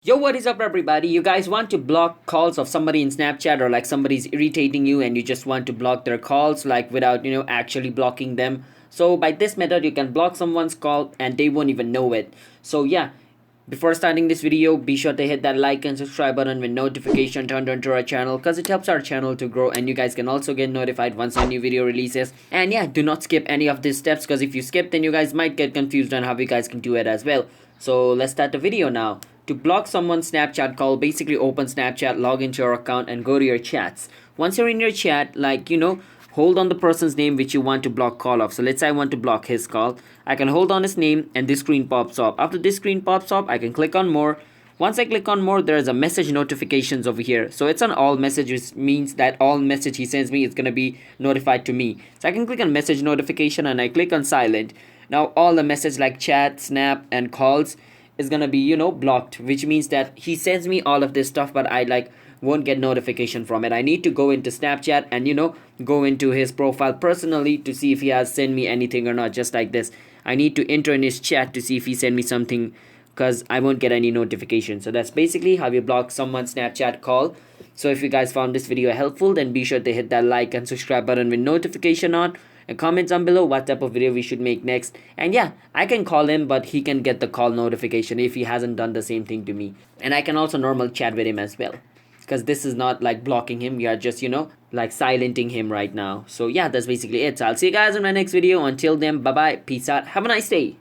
Yo, what is up, everybody? You guys want to block calls of somebody in Snapchat, or like somebody's irritating you and you just want to block their calls like without actually blocking them. So by this method you can block someone's call and they won't even know it. So yeah, before starting this video, be sure to hit that like and subscribe button with notification turned on to our channel, because it helps our channel to grow and you guys can also get notified once a new video releases. And yeah, do not skip any of these steps, because if you skip then you guys might get confused on how you guys can do it as well. So let's start the video now. To block someone's Snapchat call, basically open Snapchat, log into your account and go to your chats. Once you're in your chat, hold on the person's name which you want to block call of. So let's say I want to block his call. I can hold on his name and this screen pops up. After this screen pops up, I can click on more. Once I click on more, there is a message notifications over here. So it's on all messages, means that all message he sends me is going to be notified to me. So I can click on message notification and I click on silent. Now all the message like chat, snap and calls is gonna be blocked, which means that he sends me all of this stuff but I won't get notification from it. I need to go into Snapchat and go into his profile personally to see if he has sent me anything or not. Just like this, I need to enter in his chat to see if he sent me something, because I won't get any notification. So that's basically how you block someone's Snapchat call. So if you guys found this video helpful, then be sure to hit that like and subscribe button with notification on, and comment down below what type of video we should make next. And yeah, I can call him but he can get the call notification if he hasn't done the same thing to me. And I can also normal chat with him as well, because this is not like blocking him, we are just like silencing him right now. So yeah, that's basically it. So I'll see you guys in my next video. Until then, bye bye, peace out, have a nice day.